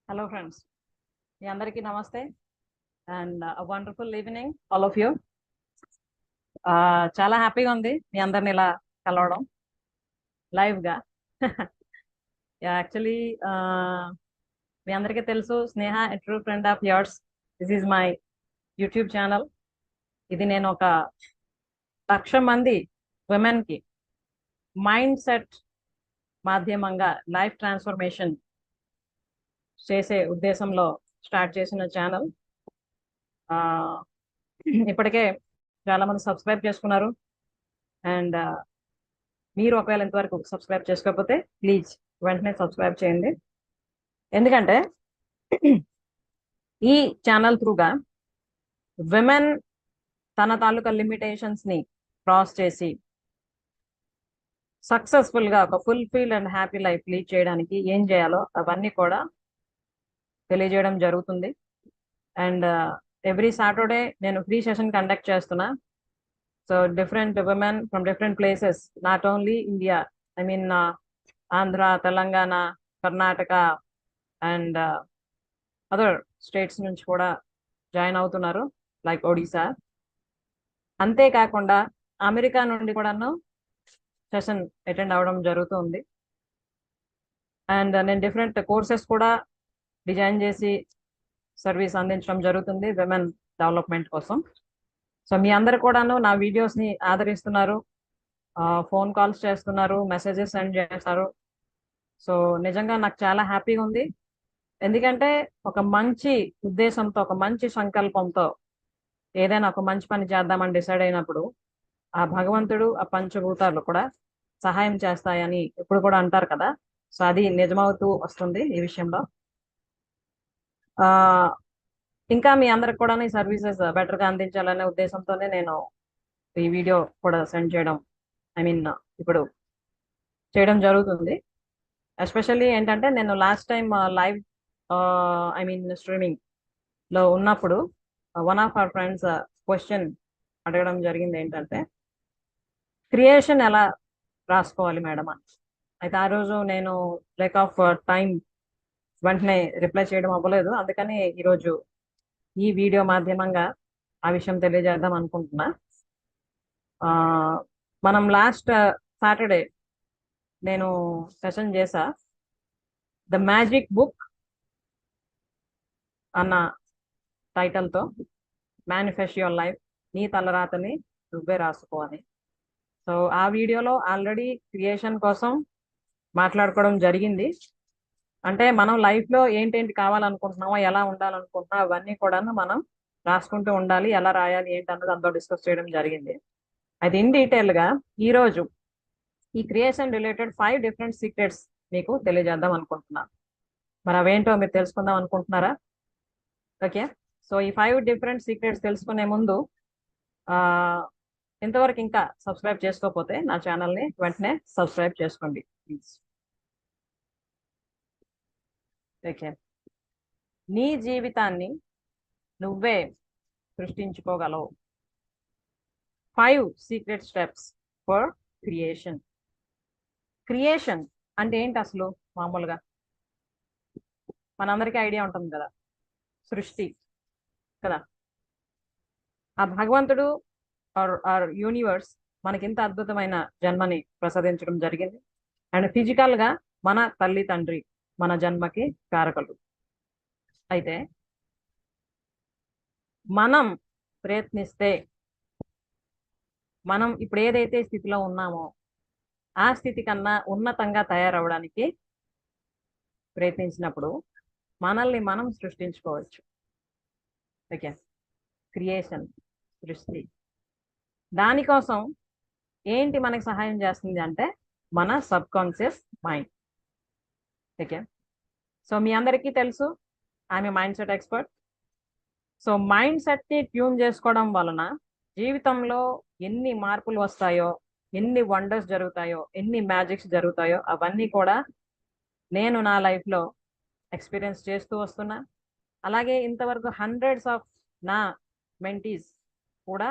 Hello friends. మీ అందరికీ నమస్తే and wonderful evening all of you. చాలా హ్యాపీగా ఉంది మీ అందరిని ఇలా కలవడం లైవ్గా. యాక్చువల్లీ మీ అందరికీ తెలుసు Sneha a true friend of yours. This is my YouTube channel. ఇది నేను ఒక 1,00,000 మంది విమెన్కి మైండ్ సెట్ మాధ్యమంగా లైఫ్ ట్రాన్స్ఫర్మేషన్ చేసే ఉద్దేశంలో స్టార్ట్ చేసిన ఛానల్. ఇప్పటికే చాలా మంది సబ్స్క్రైబ్ చేసుకున్నారు అండ్ మీరు ఒకవేళ ఇంతవరకు సబ్స్క్రైబ్ చేసుకోకపోతే ప్లీజ్ వెంటనే సబ్స్క్రైబ్ చేయండి. ఎందుకంటే ఈ ఛానల్ త్రూగా విమెన్ తన తాలూకా లిమిటేషన్స్ ని క్రాస్ చేసి సక్సెస్ఫుల్ గా ఒక fulfil and happy life lead చేయడానికి ఏం చేయాలో అవన్నీ కూడా తెలియజేయడం జరుగుతుంది. అండ్ ఎవ్రీ సాటర్డే నేను ఫ్రీ సెషన్ కండక్ట్ చేస్తున్నా. So different women from different places, not only India, I mean Andhra, Telangana, Karnataka and other states నుంచి కూడా జాయిన్ అవుతున్నారు, లైక్ ఒడిశా. అంతేకాకుండా అమెరికా నుండి కూడాను సెషన్ అటెండ్ అవ్వడం జరుగుతుంది. అండ్ నేను డిఫరెంట్ కోర్సెస్ కూడా డిజైన్ చేసి సర్వీస్ అందించడం జరుగుతుంది విమెన్ డెవలప్మెంట్ కోసం. సో మీ అందరు కూడాను నా వీడియోస్ని ఆదరిస్తున్నారు, ఫోన్ కాల్స్ చేస్తున్నారు, మెసేజెస్ సెండ్ చేస్తారు. సో నిజంగా నాకు చాలా హ్యాపీగా ఉంది. ఎందుకంటే ఒక మంచి ఉద్దేశంతో, ఒక మంచి సంకల్పంతో ఏదైనా ఒక మంచి పని చేద్దామని డిసైడ్ అయినప్పుడు ఆ భగవంతుడు, ఆ పంచభూతాలు కూడా సహాయం చేస్తాయని ఇప్పుడు కూడా అంటారు కదా. సో అది నిజమవుతూ వస్తుంది ఈ విషయంలో. ఇంకా మీ అందరికి కూడా ఈ సర్వీసెస్ బెటర్గా అందించాలనే ఉద్దేశంతోనే నేను ఈ వీడియో కూడా సెండ్ చేయడం, ఐ మీన్ ఇప్పుడు చేయడం జరుగుతుంది. ఎస్పెషల్లీ ఏంటంటే నేను last time live I mean streaming లో ఉన్నప్పుడు one of our friends question అడగడం జరిగింది, ఏంటంటే క్రియేషన్ ఎలా రాసుకోవాలి మేడం అని. అయితే ఆ రోజు నేను లేక్ ఆఫ్ టైం వెంటనే రిప్లై చేయడం అవ్వలేదు. అందుకని ఈరోజు ఈ వీడియో మాధ్యమంగా ఆ విషయం తెలియజేద్దాం అనుకుంటున్నా. మనం లాస్ట్ సాటర్డే నేను సెషన్ చేసా, ద మ్యాజిక్ బుక్ అన్న టైటిల్తో మేనిఫెస్ట్ యువర్ లైఫ్, నీ తలరాతని నువ్వే రాసుకోవాలి. సో ఆ వీడియోలో ఆల్రెడీ క్రియేషన్ కోసం మాట్లాడుకోవడం జరిగింది. అంటే మనం లైఫ్లో ఏంటేంటి కావాలనుకుంటున్నామో, ఎలా ఉండాలనుకుంటున్నామో అవన్నీ కూడా మనం రాసుకుంటూ ఉండాలి. ఎలా రాయాలి ఏంటి అన్నది అందులో డిస్కస్ చేయడం జరిగింది. అయితే ఇన్ డీటెయిల్గా ఈరోజు ఈ క్రియేషన్ రిలేటెడ్ 5 డిఫరెంట్ సీక్రెట్స్ మీకు తెలియజేద్దాం అనుకుంటున్నాను. మరి అవేంటో మీరు తెలుసుకుందాం అనుకుంటున్నారా? ఓకే. సో ఈ 5 డిఫరెంట్ సీక్రెట్స్ తెలుసుకునే ముందు ఇంతవరకు ఇంకా సబ్స్క్రైబ్ చేసుకోకపోతే నా ఛానల్ని వెంటనే సబ్స్క్రైబ్ చేసుకోండి ప్లీజ్. ఓకే. నీ జీవితాన్ని నువ్వే సృష్టించుకోగలవు. 5 secret steps for creation. Creation అంటే ఏంటి అసలు? మామూలుగా మనందరికీ ఐడియా ఉంటుంది కదా, సృష్టి కదా. ఆ భగవంతుడు ఆర్ యూనివర్స్ మనకి ఇంత అద్భుతమైన జన్మని ప్రసాదించడం జరిగింది. అండ్ ఫిజికల్గా మన తల్లి తండ్రి మన జన్మకి కారకులు. అయితే మనం ప్రయత్నిస్తే, మనం ఇప్పుడు ఏదైతే స్థితిలో ఉన్నామో ఆ స్థితి కన్నా ఉన్నతంగా తయారవడానికి ప్రయత్నించినప్పుడు మనల్ని మనం సృష్టించుకోవచ్చు. ఓకే. క్రియేషన్, సృష్టి. దానికోసం ఏంటి మనకి సహాయం చేస్తుంది అంటే మన subconscious mind. Okay. So మీ అందరికీ తెలుసు I'm a mindset expert. So mind సెట్ని ట్యూన్ చేసుకోవడం వలన జీవితంలో ఎన్ని మార్పులు వస్తాయో, ఎన్ని వండర్స్ జరుగుతాయో, ఎన్ని మ్యాజిక్స్ జరుగుతాయో అవన్నీ కూడా నేను నా లైఫ్లో ఎక్స్పీరియన్స్ చేస్తూ వస్తున్నా. అలాగే ఇంతవరకు హండ్రెడ్స్ ఆఫ్ నా మెంటీస్ కూడా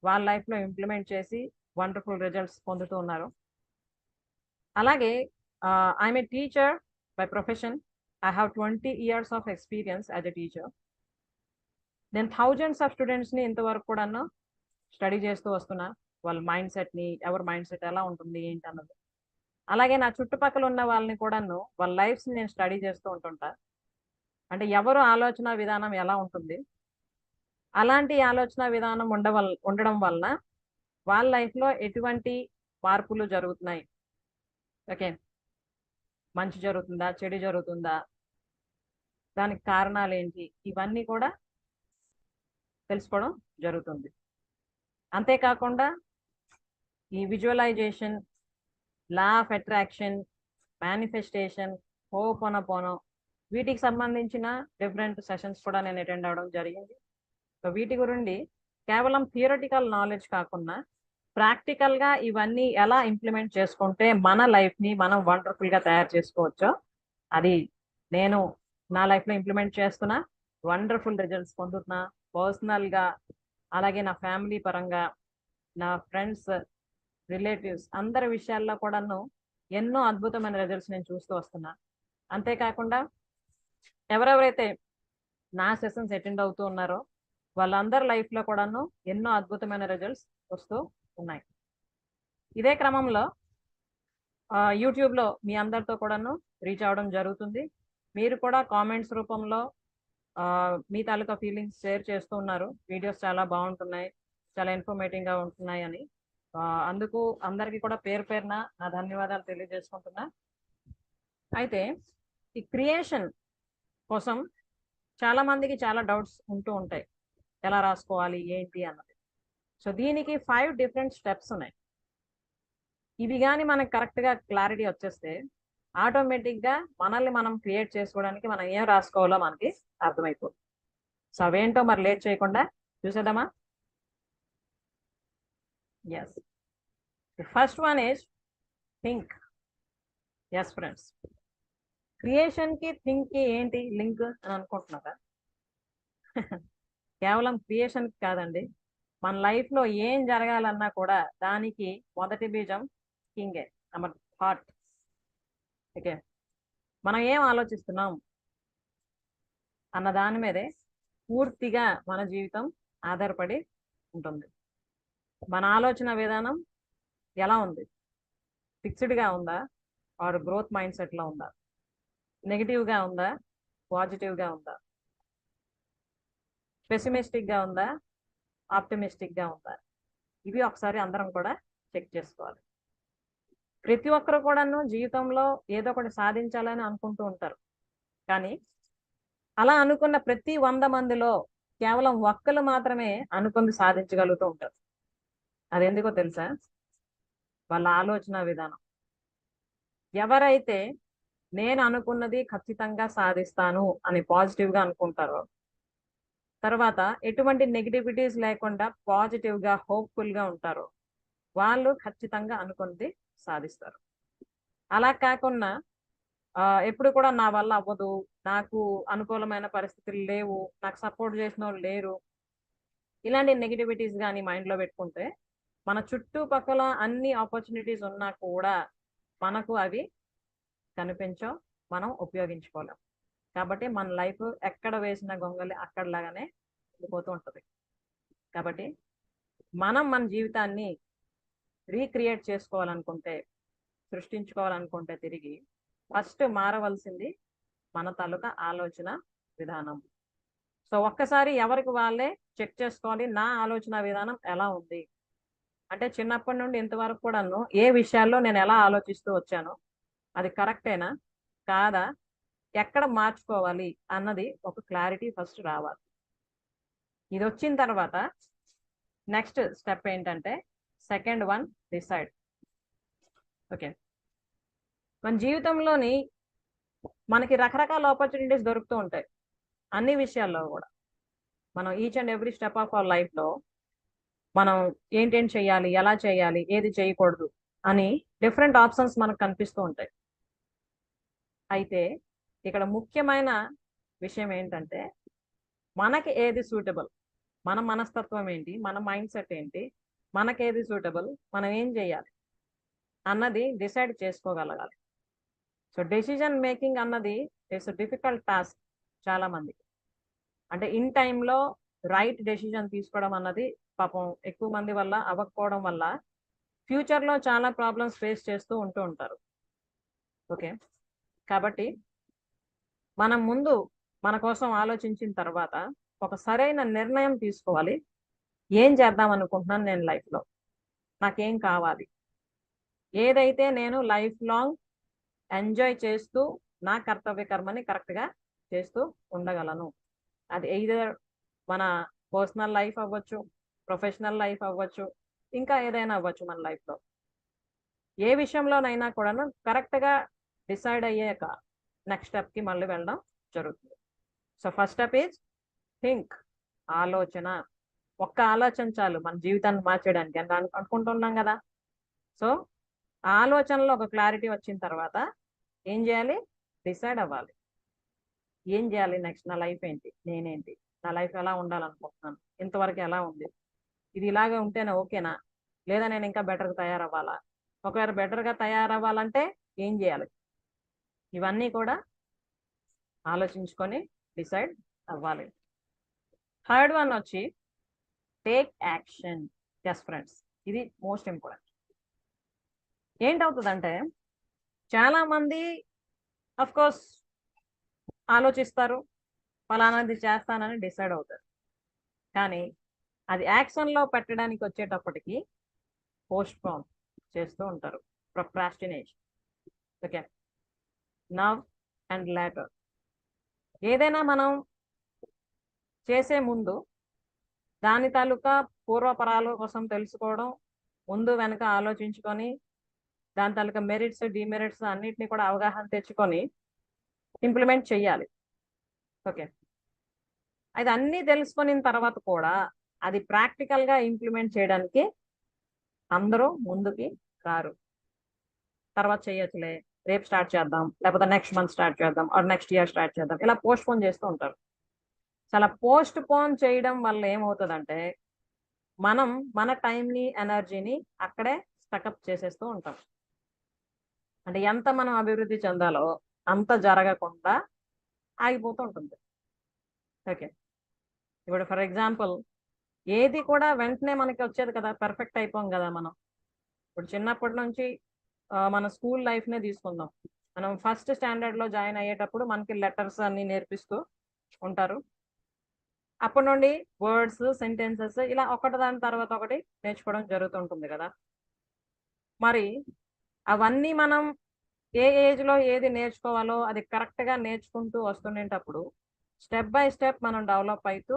వాళ్ళ లైఫ్లో ఇంప్లిమెంట్ చేసి వండర్ఫుల్ రిజల్ట్స్ పొందుతూ ఉన్నారు. అలాగే I'm a teacher by profession. I have 20 years of experience as a teacher. నేను థౌజండ్స్ ఆఫ్ స్టూడెంట్స్ని ఇంతవరకు కూడాను స్టడీ చేస్తూ వస్తున్నా. వాళ్ళ మైండ్ సెట్ని, ఎవరి మైండ్ సెట్ ఎలా ఉంటుంది ఏంటి అన్నది. అలాగే నా చుట్టుపక్కల ఉన్న వాళ్ళని కూడాను వాళ్ళ లైఫ్స్ని నేను స్టడీ చేస్తూ ఉంటుంటా. అంటే ఎవరు ఆలోచన విధానం ఎలా ఉంటుంది, అలాంటి ఆలోచన విధానం ఉండడం వలన వాళ్ళ లైఫ్లో ఎటువంటి మార్పులు జరుగుతున్నాయి, ఓకే, మంచి జరుగుతుందా, చెడు జరుగుతుందా, దానికి కారణాలు ఏంటి, ఇవన్నీ కూడా తెలుసుకోవడం జరుగుతుంది. అంతేకాకుండా ఈ visualisation, law of attraction, manifestation, ho'oponopono, వీటికి సంబంధించిన డిఫరెంట్ సెషన్స్ కూడా నేను అటెండ్ అవ్వడం జరిగింది. సో వీటి గురించి కేవలం థియరటికల్ నాలెడ్జ్ కాకుండా ప్రాక్టికల్గా ఇవన్నీ ఎలా ఇంప్లిమెంట్ చేసుకుంటే మన లైఫ్ని మనం వండర్ఫుల్గా తయారు చేసుకోవచ్చో అది నేను నా లైఫ్లో ఇంప్లిమెంట్ చేస్తున్నా, వండర్ఫుల్ రిజల్ట్స్ పొందుతున్నా పర్సనల్గా, అలాగే నా ఫ్యామిలీ పరంగా, నా ఫ్రెండ్స్, రిలేటివ్స్ అందరి విషయాల్లో కూడాను ఎన్నో అద్భుతమైన రిజల్ట్స్ నేను చూస్తూ వస్తున్నా. అంతేకాకుండా ఎవరెవరైతే నా సెషన్స్ అటెండ్ అవుతూ ఉన్నారో వాళ్ళందరి లైఫ్లో కూడాను ఎన్నో అద్భుతమైన రిజల్ట్స్ వస్తూ ఉన్నాయి. ఇదే క్రమంలో యూట్యూబ్లో మీ అందరితో కూడాను రీచ్ అవ్వడం జరుగుతుంది. మీరు కూడా కామెంట్స్ రూపంలో మీ తాలూకా ఫీలింగ్స్ షేర్ చేస్తూ ఉన్నారు. వీడియోస్ చాలా బాగుంటున్నాయి, చాలా ఇన్ఫర్మేటివ్గా ఉంటున్నాయి అని. అందుకు అందరికీ కూడా పేరు పేరున నా ధన్యవాదాలు తెలియజేసుకుంటున్నా. అయితే ఈ క్రియేషన్ కోసం చాలా మందికి చాలా డౌట్స్ ఉంటూ ఉంటాయి, ఎలా రాసుకోవాలి ఏంటి అన్నది. సో దీనికి 5 డిఫరెంట్ స్టెప్స్ ఉన్నాయి. ఇవి కానీ మనకు కరెక్ట్గా క్లారిటీ వచ్చేస్తే ఆటోమేటిక్గా మనల్ని మనం క్రియేట్ చేసుకోవడానికి మనం ఏం రాసుకోవాలో మనకి అర్థమైపోతుంది. సో అవేంటో మరి లేట్ చేయకుండా చూసేద్దామా? Yes, the first one is think. Yes friends, క్రియేషన్కి థింక్కి ఏంటి లింక్ అని అనుకుంటున్నారా? కేవలం క్రియేషన్కి కాదండి, మన లైఫ్లో ఏం జరగాలన్నా కూడా దానికి మొదటి బీజం థింకే, మన థాట్. ఓకే, మనం ఏం ఆలోచిస్తున్నాం అన్న దాని మీదే పూర్తిగా మన జీవితం ఆధారపడి ఉంటుంది. మన ఆలోచన విధానం ఎలా ఉంది, ఫిక్స్డ్గా ఉందా, ఆర్ గ్రోత్ మైండ్ సెట్లో ఉందా, నెగిటివ్గా ఉందా, పాజిటివ్గా ఉందా, పెసిమిస్టిక్గా ఉందా, ఆప్టిమిస్టిక్గా ఉందా, ఇవి ఒకసారి అందరం కూడా చెక్ చేసుకోవాలి. ప్రతి ఒక్కరు కూడాను జీవితంలో ఏదో ఒకటి సాధించాలని అనుకుంటూ ఉంటారు. కానీ అలా అనుకున్న ప్రతి 100 మందిలో కేవలం ఒక్కరు మాత్రమే అనుకుంది సాధించగలుగుతూ ఉంటారు. అది ఎందుకో తెలుసా? వాళ్ళ ఆలోచన విధానం. ఎవరైతే నేను అనుకున్నది ఖచ్చితంగా సాధిస్తాను అని పాజిటివ్గా అనుకుంటారో, తర్వాత ఎటువంటి నెగిటివిటీస్ లేకుండా పాజిటివ్గా హోప్ఫుల్గా ఉంటారో వాళ్ళు ఖచ్చితంగా అనుకున్నది సాధిస్తారు. అలా కాకుండా ఎప్పుడు కూడా నా వల్ల అవ్వదు, నాకు అనుకూలమైన పరిస్థితులు లేవు, నాకు సపోర్ట్ చేసిన వాళ్ళు లేరు, ఇలాంటి నెగిటివిటీస్ కానీ మైండ్లో పెట్టుకుంటే మన చుట్టుపక్కల అన్ని ఆపర్చునిటీస్ ఉన్నా కూడా మనకు అవి కనిపించో, మనం ఉపయోగించుకోలేం. కాబట్టి మన లైఫ్ ఎక్కడ వేసిన గొంగలి అక్కడలాగానే వెళ్ళిపోతూ ఉంటుంది. కాబట్టి మనం మన జీవితాన్ని రీక్రియేట్ చేసుకోవాలనుకుంటే, సృష్టించుకోవాలనుకుంటే తిరిగి ఫస్ట్ మారవలసింది మన తాలూకా ఆలోచన విధానం. సో ఒక్కసారి ఎవరికి వాళ్ళే చెక్ చేసుకోవాలి, నా ఆలోచన విధానం ఎలా ఉంది. అంటే చిన్నప్పటి నుండి ఇంతవరకు కూడాను ఏ విషయాల్లో నేను ఎలా ఆలోచిస్తూ వచ్చానో అది కరెక్టేనా కాదా, ఎక్కడ మార్చుకోవాలి అన్నది ఒక క్లారిటీ ఫస్ట్ రావాలి. ఇది వచ్చిన తర్వాత నెక్స్ట్ స్టెప్ ఏంటంటే సెకండ్ వన్, డిసైడ్. ఓకే, మన జీవితంలోని మనకి రకరకాల ఆపర్చునిటీస్ దొరుకుతూ ఉంటాయి. అన్ని విషయాల్లో కూడా మనం each and every step of our లైఫ్లో మనం ఏంటేంటి చేయాలి, ఎలా చేయాలి, ఏది చేయకూడదు అని డిఫరెంట్ ఆప్షన్స్ మనకు కనిపిస్తూ ఉంటాయి. అయితే ఇక్కడ ముఖ్యమైన విషయం ఏంటంటే మనకి ఏది సూటబుల్, మన మనస్తత్వం ఏంటి, మన మైండ్ సెట్ ఏంటి, మనకేది సూటబుల్, మనం ఏం చేయాలి అన్నది డిసైడ్ చేసుకోగలగాలి. సో డెసిజన్ మేకింగ్ అన్నది ఇట్స్ డిఫికల్ట్ టాస్క్ చాలా మందికి. అంటే ఇన్ టైంలో రైట్ డెసిజన్ తీసుకోవడం అన్నది పాపం ఎక్కువ మంది వల్ల అవ్వకపోవడం వల్ల ఫ్యూచర్లో చాలా ప్రాబ్లమ్స్ ఫేస్ చేస్తూ ఉంటూ ఉంటారు. ఓకే, కాబట్టి మనం ముందు మన కోసం ఆలోచించిన తర్వాత ఒక సరైన నిర్ణయం తీసుకోవాలి. ఏం చేద్దాం అనుకుంటున్నాను నేను లైఫ్లో, నాకేం కావాలి, ఏదైతే నేను లైఫ్ లాంగ్ ఎంజాయ్ చేస్తూ నా కర్తవ్య కర్మని కరెక్ట్గా చేస్తూ ఉండగలను. అది ఎయిదర్ మన పర్సనల్ లైఫ్ అవ్వచ్చు, ప్రొఫెషనల్ లైఫ్ అవ్వచ్చు, ఇంకా ఏదైనా అవ్వచ్చు. మన లైఫ్లో ఏ విషయంలోనైనా కూడాను కరెక్ట్గా డిసైడ్ అయ్యాక నెక్స్ట్ స్టెప్కి మళ్ళీ వెళ్ళడం జరుగుతుంది. So first step is think, ఆలోచన. ఒక్క ఆలోచన చాలు మన జీవితాన్ని మార్చేయడానికి అని అనుకుంటున్నాం కదా. సో ఆలోచనలో ఒక క్లారిటీ వచ్చిన తర్వాత ఏం చేయాలి, డిసైడ్ అవ్వాలి. ఏం చేయాలి నెక్స్ట్, నా లైఫ్ ఏంటి, నేనేంటి, నా లైఫ్ ఎలా ఉండాలనుకుంటున్నాను, ఇంతవరకు ఎలా ఉంది, ఇది ఇలాగే ఉంటేనే ఓకేనా, లేదా నేను ఇంకా బెటర్గా తయారవ్వాలా, ఒకవేళ బెటర్గా తయారవ్వాలంటే ఏం చేయాలి, ఇవన్నీ కూడా ఆలోచించుకొని డిసైడ్ అవ్వాలి. థర్డ్ వన్ వచ్చి టేక్ యాక్షన్. ఎస్ ఫ్రెండ్స్, ఇది మోస్ట్ ఇంపార్టెంట్. ఏంటవుతుందంటే చాలా మంది అఫ్ కోర్స్ ఆలోచిస్తారు, ఫలానాది చేస్తానని డిసైడ్ అవుతారు, కానీ అది యాక్షన్లో పెట్టడానికి వచ్చేటప్పటికి పోస్ట్పోన్ చేస్తూ ఉంటారు, procrastination. Okay, now and later. ఏదైనా మనం చేసే ముందు దాని తాలూకా పూర్వపరాల కోసం తెలుసుకోవడం, ముందు వెనక ఆలోచించుకొని దాని తాలూకా మెరిట్స్ డిమెరిట్స్ అన్నిటిని కూడా అవగాహన తెచ్చుకొని ఇంప్లిమెంట్ చేయాలి. ఓకే, అది అన్నీ తెలుసుకున్న తర్వాత కూడా అది ప్రాక్టికల్గా ఇంప్లిమెంట్ చేయడానికి అందరూ ముందుకి రారు. తర్వాత చేయొచ్చులే, రేపు స్టార్ట్ చేద్దాం, లేకపోతే నెక్స్ట్ మంత్ స్టార్ట్ చేద్దాం, ఆర్ నెక్స్ట్ ఇయర్ స్టార్ట్ చేద్దాం, ఇలా పోస్ట్ పోన్ చేస్తూ ఉంటారు. చాలా పోస్ట్ పోన్ చేయడం వల్ల ఏమవుతుందంటే మనం మన టైంని ఎనర్జీని అక్కడే స్టకప్ చేసేస్తూ ఉంటాం. అంటే ఎంత మనం అభివృద్ధి చెందాలో అంత జరగకుండా ఆగిపోతూ ఉంటుంది. ఓకే, ఇప్పుడు ఫర్ ఎగ్జాంపుల్ ఏది కూడా వెంటనే మనకి వచ్చేది కదా, పర్ఫెక్ట్ అయిపోం కదా మనం. ఇప్పుడు చిన్నప్పటి నుంచి మన స్కూల్ లైఫ్నే తీసుకుందాం. మనం ఫస్ట్ స్టాండర్డ్లో జాయిన్ అయ్యేటప్పుడు మనకి లెటర్స్ అన్ని నేర్పిస్తూ ఉంటారు. అప్పటి నుండి వర్డ్స్, సెంటెన్సెస్ ఇలా ఒకటి దాని తర్వాత ఒకటి నేర్చుకోవడం జరుగుతుంటుంది కదా. మరి అవన్నీ మనం ఏ ఏజ్లో ఏది నేర్చుకోవాలో అది కరెక్ట్గా నేర్చుకుంటూ వస్తుండేటప్పుడు స్టెప్ బై స్టెప్ మనం డెవలప్ అవుతూ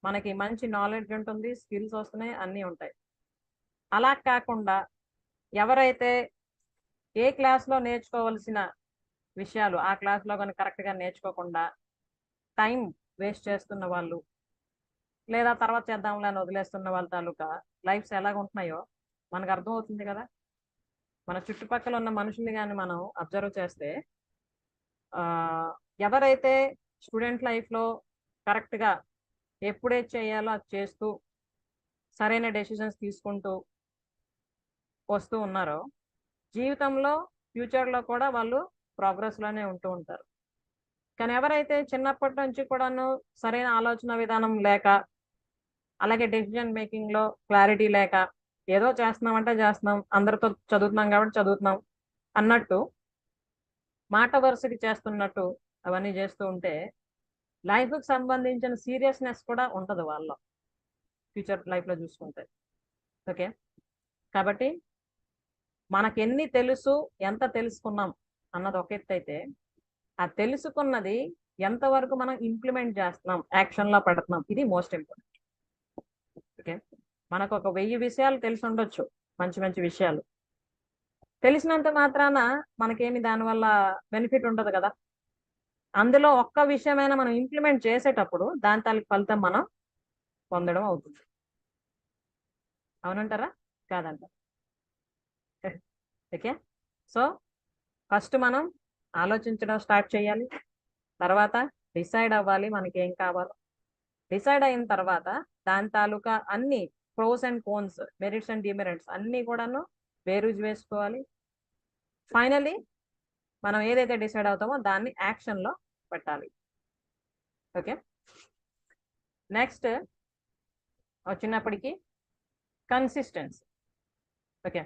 మనకి మంచి నాలెడ్జ్ ఉంటుంది, స్కిల్స్ వస్తున్నాయి, అన్నీ ఉంటాయి. అలా కాకుండా ఎవరైతే ఏ క్లాస్లో నేర్చుకోవాల్సిన విషయాలు ఆ క్లాస్లో కానీ కరెక్ట్గా నేర్చుకోకుండా టైం వేస్ట్ చేస్తున్న వాళ్ళు, లేదా తర్వాత చేద్దాంలే అని వదిలేస్తున్న వాళ్ళ తాలూకా లైఫ్స్ ఎలాగ ఉంటున్నాయో మనకు అర్థమవుతుంది కదా. మన చుట్టుపక్కల ఉన్న మనుషుల్ని కానీ మనం అబ్జర్వ్ చేస్తే ఎవరైతే స్టూడెంట్ లైఫ్లో కరెక్ట్గా ఎప్పుడేది చేయాలో అది చేస్తూ సరైన డెసిషన్స్ తీసుకుంటూ వస్తూ ఉన్నారో జీవితంలో ఫ్యూచర్లో కూడా వాళ్ళు ప్రోగ్రెస్లోనే ఉంటూ ఉంటారు. కానీ ఎవరైతే చిన్నప్పటి నుంచి కూడాను సరైన ఆలోచన విధానం లేక, అలాగే డెసిజన్ మేకింగ్లో క్లారిటీ లేక, ఏదో చేస్తున్నామంటే చేస్తున్నాం, అందరితో చదువుతున్నాం కాబట్టి చదువుతున్నాం అన్నట్టు మాట వరుసకి చేస్తున్నట్టు అవన్నీ చేస్తూ ఉంటే లైఫ్కి సంబంధించిన సీరియస్నెస్ కూడా ఉంటుంది వాళ్ళలో ఫ్యూచర్ లైఫ్లో చూసుకుంటే. ఓకే, కాబట్టి మనకెన్ని తెలుసు, ఎంత తెలుసుకున్నాం అన్నది ఒక ఎత్తు అయితే, ఆ తెలుసుకున్నది ఎంతవరకు మనం ఇంప్లిమెంట్ చేస్తున్నాం, యాక్షన్లో పెడుతున్నాం, ఇది మోస్ట్ ఇంపార్టెంట్. ఓకే, మనకు ఒక 1000 విషయాలు తెలిసి ఉండొచ్చు, మంచి మంచి విషయాలు. తెలిసినంత మాత్రాన మనకేమి దానివల్ల బెనిఫిట్ ఉండదు కదా. అందులో ఒక్క విషయమైనా మనం ఇంప్లిమెంట్ చేసేటప్పుడు దాని తాలూకు ఫలితం మనం పొందడం అవుతుంది. అవునంటారా కాదంటారా? ఓకే, సో ఫస్ట్ మనం ఆలోచించడం స్టార్ట్ చేయాలి, తర్వాత డిసైడ్ అవ్వాలి మనకి ఏం కావాలో. డిసైడ్ అయిన తర్వాత దాని తాలూకా అన్ని pros and cons, merits and demerits అన్నీ కూడాను బేరీజ్ వేసుకోవాలి. ఫైనలీ మనం ఏదైతే డిసైడ్ అవుతామో దాన్ని యాక్షన్లో పెట్టాలి. ఓకే, నెక్స్ట్ వచ్చినప్పటికీ consistency. Okay,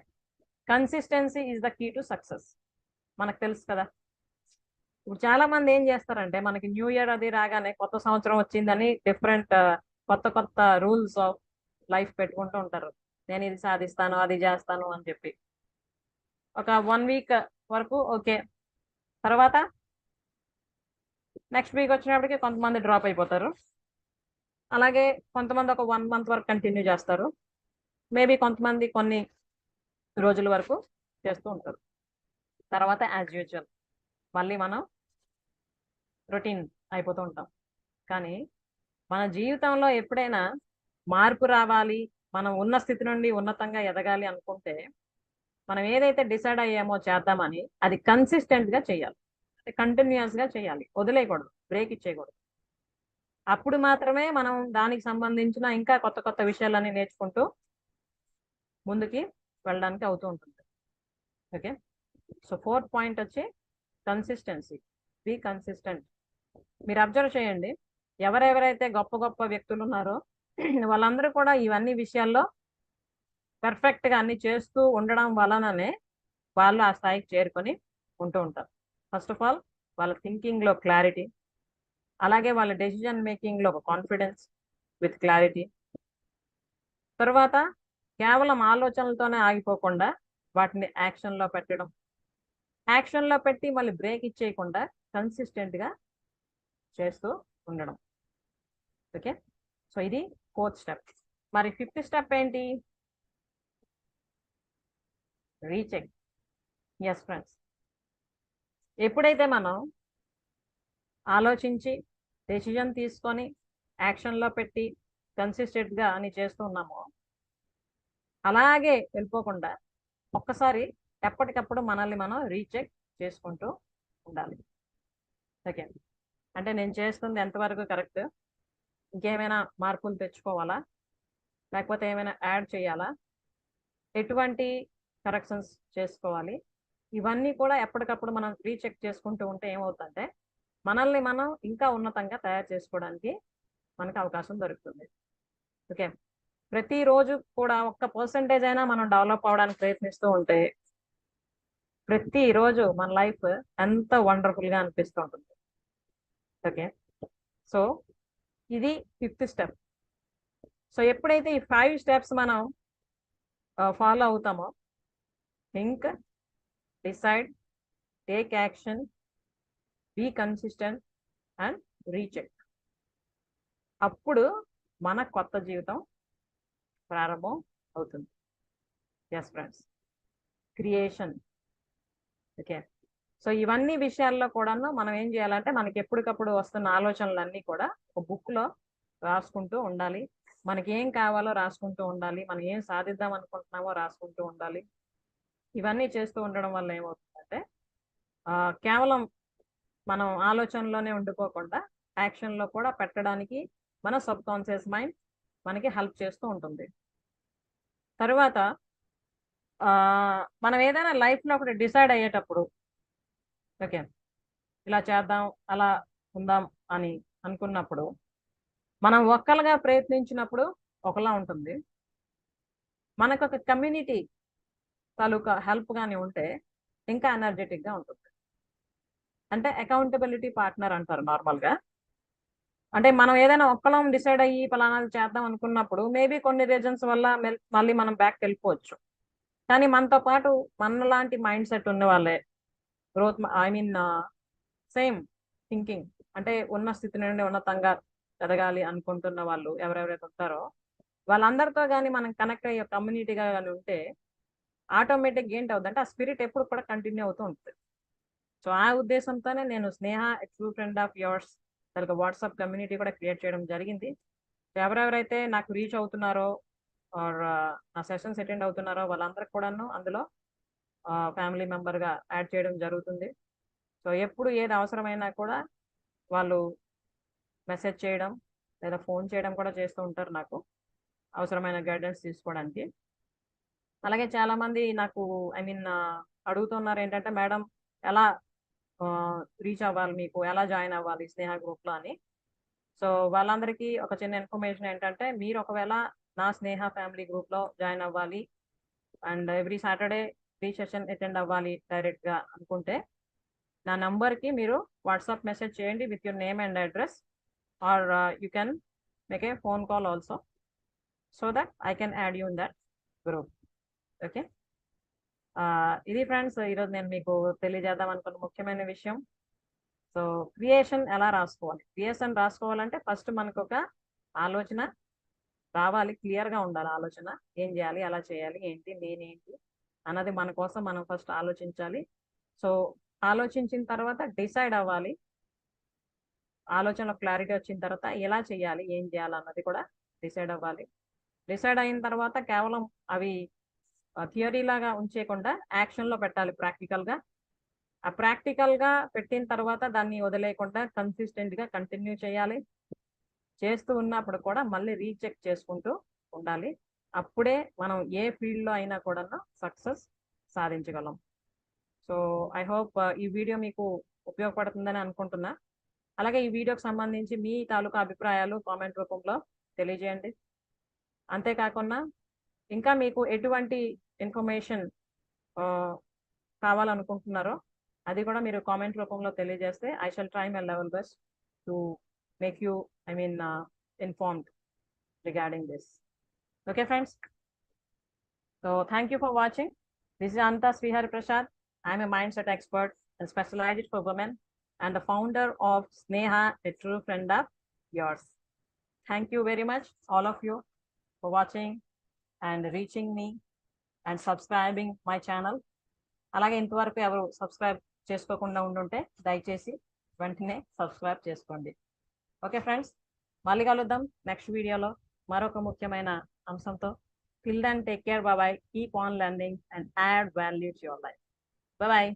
consistency is the key to success. మనకు తెలుసు కదా, ఇప్పుడు చాలా మంది ఏం చేస్తారంటే మనకి న్యూ ఇయర్ అది రాగానే కొత్త సంవత్సరం వచ్చిందని డిఫరెంట్ కొత్త కొత్త రూల్స్ ఆఫ్ లైఫ్ పెట్టుకుంటూ ఉంటారు. నేను ఇది సాధిస్తాను, అది చేస్తాను అని చెప్పి ఒక 1 వీక్ వరకు ఓకే, తర్వాత నెక్స్ట్ వీక్ వచ్చినప్పటికీ కొంతమంది డ్రాప్ అయిపోతారు. అలాగే కొంతమంది ఒక 1 మంత్ వరకు కంటిన్యూ చేస్తారు. మేబీ కొంతమంది కొన్ని రోజుల వరకు చేస్తూ ఉంటారు. తర్వాత యాజ్ యూజువల్ మళ్ళీ మనం రొటీన్ అయిపోతూ ఉంటాం. కానీ మన జీవితంలో ఎప్పుడైనా మార్పు రావాలి, మనం ఉన్న స్థితి నుండి ఉన్నతంగా ఎదగాలి అనుకుంటే మనం ఏదైతే డిసైడ్ అయ్యామో చేద్దామని అది కన్సిస్టెంట్గా చేయాలి, కంటిన్యూస్గా చేయాలి, వదిలేయకూడదు, బ్రేక్ ఇచ్చేయకూడదు. అప్పుడు మాత్రమే మనం దానికి సంబంధించిన ఇంకా కొత్త కొత్త విషయాలన్నీ నేర్చుకుంటూ ముందుకి వెళ్ళడానికి అవుతూ ఉంటుంది. ఓకే, సో 4th పాయింట్ వచ్చి కన్సిస్టెన్సీ. Be consistent. మీరు అబ్జర్వ్ చేయండి, ఎవరెవరైతే గొప్ప గొప్ప వ్యక్తులు ఉన్నారో వాళ్ళందరూ కూడా ఇవన్నీ విషయాల్లో పర్ఫెక్ట్గా అన్ని చేస్తూ ఉండడం వలననే వాళ్ళు ఆ స్థాయికి చేరుకొని ఉంటూ ఉంటారు. ఫస్ట్ ఆఫ్ ఆల్ వాళ్ళ థింకింగ్లో క్లారిటీ, అలాగే వాళ్ళ డెసిజన్ మేకింగ్లో ఒక కాన్ఫిడెన్స్ విత్ క్లారిటీ. తర్వాత కేవలం ఆలోచనలతోనే ఆగిపోకుండా వాటిని యాక్షన్లో పెట్టడం, యాక్షన్లో పెట్టి మళ్ళీ బ్రేక్ ఇచ్చేయకుండా కన్సిస్టెంట్గా చేస్తూ ఉండడం. ఓకే, సో ఇది 4th స్టెప్. మరి 5th స్టెప్ ఏంటి? రీచెక్. ఎస్ ఫ్రెండ్స్, ఎప్పుడైతే మనం ఆలోచించి డెసిజన్ తీసుకొని యాక్షన్లో పెట్టి కన్సిస్టెంట్గా అని చేస్తూ ఉన్నామో అలాగే వెళ్ళిపోకుండా ఒక్కసారి ఎప్పటికప్పుడు మనల్ని మనం రీచెక్ చేసుకుంటూ ఉండాలి. ఓకే, అంటే నేను చేస్తుంది ఎంతవరకు కరెక్ట్, ఇంకేమైనా మార్పులు తెచ్చుకోవాలా, లేకపోతే ఏమైనా యాడ్ చేయాలా, ఎటువంటి కరెక్షన్స్ చేసుకోవాలి, ఇవన్నీ కూడా ఎప్పటికప్పుడు మనం రీచెక్ చేసుకుంటూ ఉంటే ఏమవుతుందంటే మనల్ని మనం ఇంకా ఉన్నతంగా తయారు చేసుకోవడానికి మనకు అవకాశం దొరుకుతుంది. ఓకే, ప్రతిరోజు కూడా 1% అయినా మనం డెవలప్ అవడానికి ప్రయత్నిస్తూ ఉంటే ప్రతిరోజు మన లైఫ్ ఎంత వండర్ఫుల్గా అనిపిస్తూ ఉంటుంది. ఓకే, సో ఇది 5th స్టెప్. సో ఎప్పుడైతే ఈ 5 స్టెప్స్ మనం ఫాలో అవుతామో, think, decide, take action, be consistent and recheck, అప్పుడు మన కొత్త జీవితం ప్రారంభం అవుతుంది. Yes friends, creation. Okay, so ఇవన్నీ విషయాల్లో కూడాను మనం ఏం చేయాలంటే మనకి ఎప్పటికప్పుడు వస్తున్న ఆలోచనలన్నీ కూడా ఒక బుక్లో రాసుకుంటూ ఉండాలి. మనకి ఏం కావాలో రాసుకుంటూ ఉండాలి, మనం ఏం సాధిద్దాం అనుకుంటున్నామో రాసుకుంటూ ఉండాలి. ఇవన్నీ చేస్తూ ఉండడం వల్ల ఏమవుతుందంటే కేవలం మనం ఆలోచనలోనే ఉండిపోకుండా యాక్షన్లో కూడా పెట్టడానికి మన సబ్ కాన్షియస్ మైండ్ మనకి హెల్ప్ చేస్తూ ఉంటుంది. తర్వాత మనం ఏదైనా లైఫ్లో ఒకటి డిసైడ్ అయ్యేటప్పుడు ఓకే ఇలా చేద్దాం అలా ఉందాం అని అనుకున్నప్పుడు మనం ఒక్కలుగా ప్రయత్నించినప్పుడు ఒకలా ఉంటుంది, మనకు ఒక కమ్యూనిటీ తాలూకా హెల్ప్ కానీ ఉంటే ఇంకా ఎనర్జెటిక్గా ఉంటుంది. అంటే అకౌంటబిలిటీ పార్ట్నర్ అంటారు నార్మల్గా. అంటే మనం ఏదైనా ఒక్కలం డిసైడ్ అయ్యి పలానాది చేద్దాం అనుకున్నప్పుడు మేబీ కొన్ని రీజన్స్ వల్ల మళ్ళీ మనం బ్యాక్ వెళ్ళిపోవచ్చు. కానీ మనతో పాటు మనలాంటి మైండ్ సెట్ ఉన్న వాళ్ళే, growth I mean same thinking, అంటే ఉన్న స్థితి నుండి ఉన్నతంగా ఎదగాలి అనుకుంటున్న వాళ్ళు ఎవరెవరైతే ఉంటారో వాళ్ళందరితో కానీ మనం కనెక్ట్ అయ్యే కమ్యూనిటీగా కానీ ఉంటే ఆటోమేటిక్గా ఏంటి అవుతుందంటే ఆ స్పిరిట్ ఎప్పుడు కూడా కంటిన్యూ అవుతూ ఉంటుంది. సో ఆ ఉద్దేశంతోనే నేను స్నేహ ట్రూ ఫ్రెండ్ ఆఫ్ యువర్స్ దానికి వాట్సాప్ కమ్యూనిటీ కూడా క్రియేట్ చేయడం జరిగింది. ఎవరెవరైతే నాకు రీచ్ అవుతున్నారో ఆర్ నా సెషన్స్ అటెండ్ అవుతున్నారో వాళ్ళందరికి కూడాను అందులో ఫ్యామిలీ మెంబర్గా యాడ్ చేయడం జరుగుతుంది. సో ఎప్పుడు ఏది అవసరమైనా కూడా వాళ్ళు మెసేజ్ చేయడం లేదా ఫోన్ చేయడం కూడా చేస్తూ ఉంటారు నాకు అవసరమైన గైడెన్స్ తీసుకోవడానికి. అలాగే చాలామంది నాకు ఐ మీన్ అడుగుతున్నారు ఏంటంటే మేడం ఎలా రీచ్ అవ్వాలి, మీకు ఎలా జాయిన్ అవ్వాలి స్నేహ గ్రూప్లో అని. సో వాళ్ళందరికీ ఒక చిన్న ఇన్ఫర్మేషన్ ఏంటంటే, మీరు ఒకవేళ నా స్నేహ ఫ్యామిలీ గ్రూప్లో జాయిన్ అవ్వాలి and every Saturday free session attend అవ్వాలి డైరెక్ట్గా అనుకుంటే, నా నంబర్కి మీరు వాట్సాప్ మెసేజ్ చేయండి with your name and address, or you can make a phone call also, so that I can add you in that group. Okay, ఇది friends ఈరోజు నేను మీకు తెలియజేద్దాం అనుకున్న ముఖ్యమైన విషయం. సో క్రియేషన్ ఎలా రాసుకోవాలి, క్రియేషన్ రాసుకోవాలంటే ఫస్ట్ మనకు ఒక ఆలోచన రావాలి, క్లియర్గా ఉండాలి ఆలోచన. ఏం చేయాలి, ఎలా చేయాలి, ఏంటి, నేనేంటి అన్నది మన కోసం మనం ఫస్ట్ ఆలోచించాలి. సో ఆలోచించిన తర్వాత డిసైడ్ అవ్వాలి. ఆలోచనలో క్లారిటీ వచ్చిన తర్వాత ఎలా చేయాలి, ఏం చేయాలి అన్నది కూడా డిసైడ్ అవ్వాలి. డిసైడ్ అయిన తర్వాత కేవలం అవి థియరీ లాగా ఉంచేయకుండా యాక్షన్లో పెట్టాలి ప్రాక్టికల్గా. ఆ ప్రాక్టికల్గా పెట్టిన తర్వాత దాన్ని వదిలేయకుండా కన్సిస్టెంట్గా కంటిన్యూ చేయాలి. చేస్తూ ఉన్నప్పుడు కూడా మళ్ళీ రీచెక్ చేసుకుంటూ ఉండాలి. అప్పుడే మనం ఏ ఫీల్డ్లో అయినా కూడా సక్సెస్ సాధించగలం. సో ఐ హోప్ ఈ వీడియో మీకు ఉపయోగపడుతుందని అనుకుంటున్నా. అలాగే ఈ వీడియోకి సంబంధించి మీ తాలూకా అభిప్రాయాలు కామెంట్ రూపంలో తెలియజేయండి. అంతేకాకుండా ఇంకా మీకు ఎటువంటి ఇన్ఫర్మేషన్ కావాలనుకుంటున్నారో అది కూడా మీరు కామెంట్ రూపంలో తెలియజేస్తే I shall try my level best to make you informed regarding this. Okay friends, so thank you for watching. This is Anta Srihari Prasad. I am a mindset expert and specialized for women and the founder of Sneha, a true friend of yours. Thank you very much all of you for watching and reaching me and subscribing my channel. అలాగే ఇంతవరకు ఎవరు subscribe చేసుకోకుండా ఉండుంటే దయచేసి వెంటనే subscribe చేసుకోండి. Okay friends, మళ్ళీ కలుద్దాం నెక్స్ట్ వీడియోలో మరొక ముఖ్యమైన అంశంతో. Till then take care, bye. Keep on learning and add value to your life. Bye.